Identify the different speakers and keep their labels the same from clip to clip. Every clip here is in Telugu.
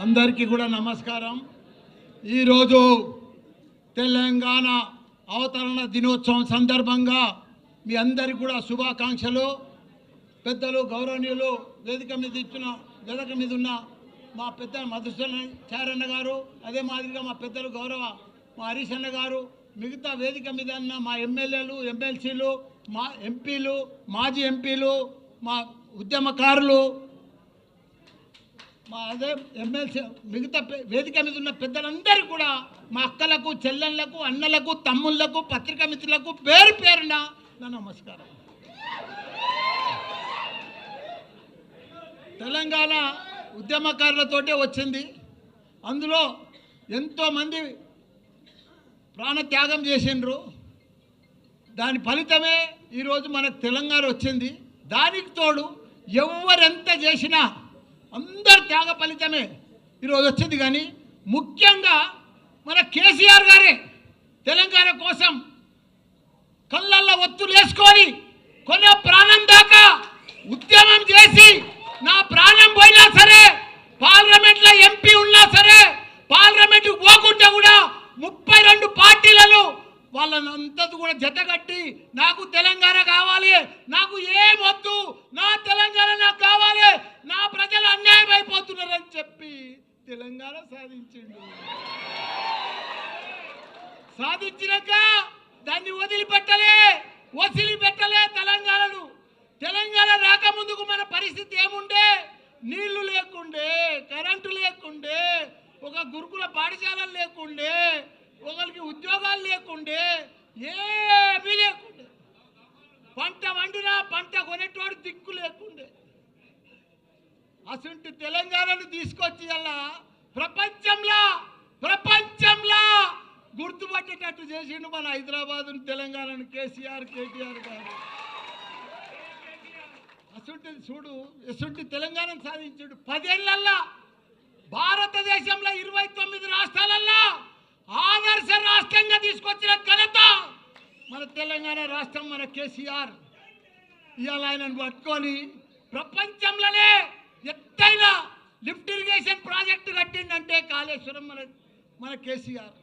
Speaker 1: అందరికీ కూడా నమస్కారం. ఈరోజు తెలంగాణ అవతరణ దినోత్సవం సందర్భంగా మీ అందరికీ కూడా శుభాకాంక్షలు. పెద్దలు గౌరవనీయులు వేదిక మీద ఉన్న మా పెద్ద మధుసూదన్ చారన్న గారు, అదే మాదిరిగా మా పెద్దలు గౌరవ మా హరీష్ అన్న గారు, మిగతా వేదిక మీద ఉన్న మా ఎమ్మెల్యేలు, ఎమ్మెల్సీలు, మా ఎంపీలు, మాజీ ఎంపీలు, మా ఉద్యమకారులు, మా అదే ఎమ్మెల్సీ, మిగతా వేదిక మీద ఉన్న పెద్దలందరూ కూడా మా అక్కలకు, చెల్లెళ్లకు, అన్నలకు, తమ్ముళ్లకు, పత్రికా మిత్రులకు పేరు పేరున నా నమస్కారం. తెలంగాణ ఉద్యమకారులతోటే వచ్చింది. అందులో ఎంతోమంది ప్రాణత్యాగం చేసిండ్రు. దాని ఫలితమే ఈరోజు మనకు తెలంగాణ వచ్చింది. దానికి తోడు ఎవరెంత చేసినా అందరు త్యాగ ఫలితమే ఈరోజు వచ్చింది. కానీ ముఖ్యంగా మన కేసీఆర్ గారే తెలంగాణ కోసం కళ్ళల్లో ఒత్తులు వేసుకొని కొన్న ప్రాణం దాకా ఉద్యమం చేసి, నా ప్రాణం పోయినా సరే, పార్లమెంట్లో ఎంపీ ఉన్నా సరే, పార్లమెంట్కి పోకుండా కూడా 32 పార్టీలను వాళ్ళంతా కూడా జతగట్టి నాకు తెలంగాణ కావాలి, నాకు ఏమొద్దు, నా తెలంగాణ నాకు కావాలి, నా ప్రజలు అన్యాయం అయిపోతున్నారని చెప్పి తెలంగాణ సాధించినాక దాన్ని వదిలిపెట్టలే తెలంగాణను. తెలంగాణ రాకముందుకు మన పరిస్థితి ఏముండే? నీళ్లు లేకుండే, కరెంటు లేకుండే, ఒక గురుకుల పాఠశాలలు లేకుండే, ఒకరికి ఉద్యోగాలు లేకుండే, ఏమీ లేకుండే, పంట వండినా పంట కొనేటోడు దిక్కు లేకుండే. అసలు తెలంగాణను తీసుకొచ్చి అలా ప్రపంచంలో గుర్తుపట్టేటట్టు చేసిండు మన హైదరాబాద్ తెలంగాణను కేసీఆర్, కేటీఆర్ గారు. అసలు తెలంగాణను సాధించాడు. 10 ఏళ్లల్లో భారతదేశంలో 29 రాష్ట్రాలల్లో ఆదర్శ రాష్ట్రంగా తీసుకొచ్చిన ఘనత మన తెలంగాణ రాష్ట్రం, మన కేసీఆర్. ఇవాళ ఆయనను పట్టుకొని ప్రపంచంలోనే ఎత్తైన లిఫ్ట్ ఇరిగేషన్ ప్రాజెక్టు కట్టిందంటే కాళేశ్వరం మన కేసీఆర్.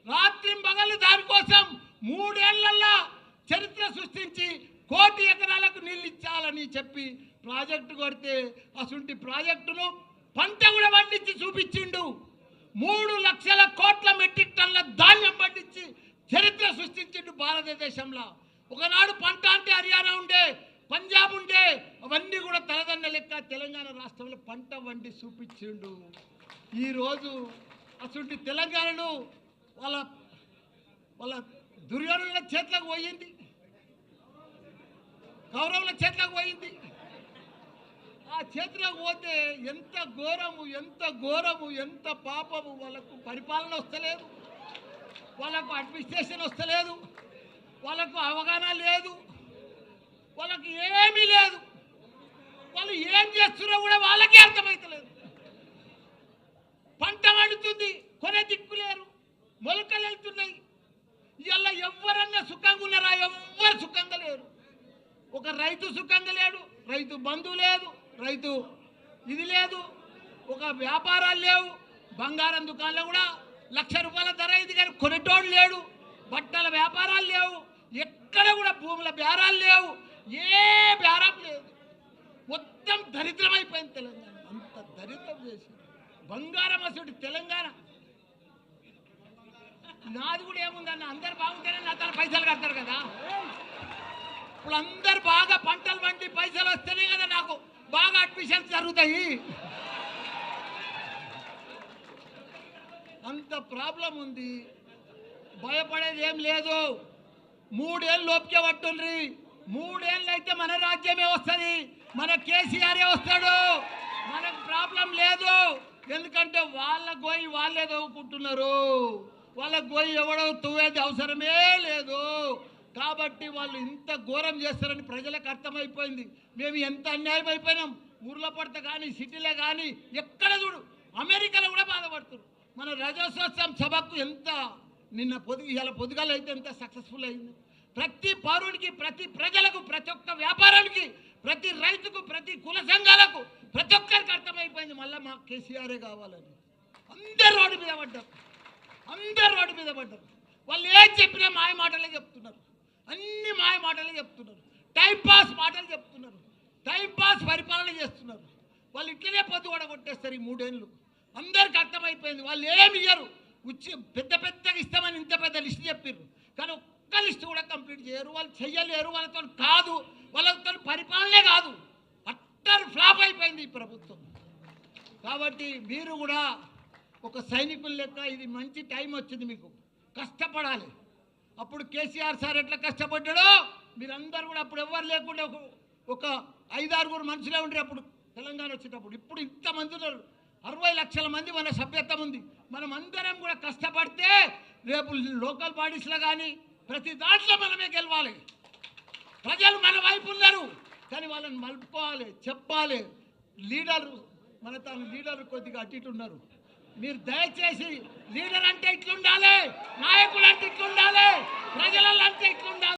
Speaker 1: రాత్రి పగలు దానికోసం 3 ఏళ్లలో చరిత్ర సృష్టించి 1 కోటి ఎకరాలకు నీళ్ళు ఇచ్చాలని చెప్పి ప్రాజెక్టు కొడితే అసలు ప్రాజెక్టును పంట కూడా పండించి చూపించిండు. 3 లక్షల కోట్ల మెట్రిక్ టన్నుల ధాన్యం పండించి చరిత్ర సృష్టించిండు భారతదేశంలో. ఒకనాడు పంట అంటే హర్యానా ఉండే, పంజాబ్ ఉండే, అవన్నీ కూడా తలదన్న లెక్క తెలంగాణ రాష్ట్రంలో పంట వండి చూపించిండు. ఈరోజు అసలు తెలంగాణను వాళ్ళ దుర్యోధనుల చేతులకు పోయింది, కౌరవుల చేతులకు పోయింది. ఆ చేతులకు పోతే ఎంత ఘోరము, ఎంత పాపము. వాళ్ళకు పరిపాలన వస్తలేదు, వాళ్ళకు అడ్మినిస్ట్రేషన్ వస్తలేదు, వాళ్ళకు అవగాహన లేదు, వాళ్ళకి ఏమీ లేదు. వాళ్ళు ఏం చేస్తున్నారో కూడా వాళ్ళకే అర్థమవుతలేదు. పంట వండుతుంది, కొనే దిక్కులేరు, మొలకలు వెళ్తున్నాయి. ఇవాళ ఎవరన్నా సుఖంగా ఉన్నారా? ఎవ్వరు సుఖంగా లేరు. ఒక రైతు సుఖంగా లేడు, రైతు బంధువు లేదు, రైతు ఇది లేదు, ఒక వ్యాపారాలు లేవు. బంగారం దుకాణంలో కూడా 1,00,000 రూపాయల ధర ఇది కానీ కొనేటోడు లేడు. బట్టల వ్యాపారాలు లేవు, ఎక్కడ కూడా భూముల బేరాలు లేవు, ఏ బేరం లేదు. మొత్తం దరిద్రం అయిపోయింది తెలంగాణ. అంత దరిద్రం చేసి బంగారం అసలు తెలంగాణ. నాది కూడా ఏముందన్న, అందరు బాగుంటేనే నా తన పైసలు కడతారు కదా. ఇప్పుడు అందరు బాగా పంటలు పండి పైసలు వస్తేనే కదా నాకు బాగా అడ్మిషన్స్ జరుగుతాయి. అంత ప్రాబ్లం ఉంది. భయపడేది ఏం లేదు. 3 ఏళ్ళు లోపుకే పట్టుండ్రి. 3 ఏళ్ళు అయితే మన రాజ్యమే వస్తుంది, మన కేసీఆరే వస్తాడు. మనకు ప్రాబ్లం లేదు. ఎందుకంటే వాళ్ళ గోయి వాళ్ళే తవ్వుకుంటున్నారు, వాళ్ళ గోయి ఎవడో తవ్వేది అవసరమే లేదు. కాబట్టి వాళ్ళు ఇంత ఘోరం చేస్తారని ప్రజలకు అర్థమైపోయింది. మేము ఎంత అన్యాయం అయిపోయినాం. ఊర్లో పడితే కానీ, సిటీలో కానీ, ఎక్కడ చూడు, అమెరికాలో కూడా బాధపడుతున్నారు. మన రజోత్సవం సభకు ఎంత ఇవాళ పొద్దుగాల అయితే ఎంత సక్సెస్ఫుల్ అయింది. ప్రతి పౌరుడికి, ప్రతి ప్రజలకు, ప్రతి ఒక్క వ్యాపారానికి, ప్రతి రైతుకు, ప్రతి కుల సంఘాలకు ప్రతి ఒక్కరికి అర్థమైపోయింది మళ్ళీ మాకు కేసీఆరే కావాలని. అందరు రోడ్డు మీద పడ్డారు, అందరు రోడ్డు మీద పడ్డారు. వాళ్ళు ఏం చెప్పినా మాయ మాటలే చెప్తున్నారు, అన్ని మాయ మాటలే చెప్తున్నారు, టైంపాస్ మాటలు చెప్తున్నారు, టైంపాస్ పరిపాలన చేస్తున్నారు. వాళ్ళు ఇట్లనే పొద్దు కూడా కొట్టేస్తారు ఈ 3 ఏళ్ళు. అందరికి అర్థమైపోయింది వాళ్ళు ఏమి ఇయ్యరు. పెద్ద పెద్దగా ఇస్తామని ఇంత పెద్ద లిస్ట్ చెప్పారు, కానీ ఒక్క లిస్ట్ కూడా కంప్లీట్ చేయరు. వాళ్ళు చెయ్యలేరు, వాళ్ళతో కాదు, వాళ్ళతో పరిపాలనే కాదు. అట్టర్ ఫ్లాప్ అయిపోయింది ఈ ప్రభుత్వం. కాబట్టి మీరు కూడా ఒక సైనికుల లెక్క ఇది మంచి టైం వచ్చింది, మీకు కష్టపడాలి. అప్పుడు కేసీఆర్ సార్ ఎట్లా కష్టపడ్డాడో మీరందరూ కూడా అప్పుడు ఎవరు లేకుండా ఒక 5-6 మనుషులే ఉండరు అప్పుడు తెలంగాణ వచ్చేటప్పుడు. ఇప్పుడు ఇంతమంది ఉన్నారు, 60 లక్షల మంది మన సభ్యత్వం ఉంది. మనం అందరం కూడా కష్టపడితే రేపు లోకల్ బాడీస్లో కానీ ప్రతి దాంట్లో మనమే గెలవాలి. ప్రజలు మన వైపు ఉన్నారు, కానీ వాళ్ళని మలుపుకోవాలి, చెప్పాలి. లీడరు మన తన లీడర్ కొద్దిగా అటు ఇటు ఉన్నారు. మీరు దయచేసి లీడర్ అంటే ఇట్లుండాలి, నాయకులు అంటే ఇట్లుండాలి, ప్రజలంటే ఇట్లుండాలి.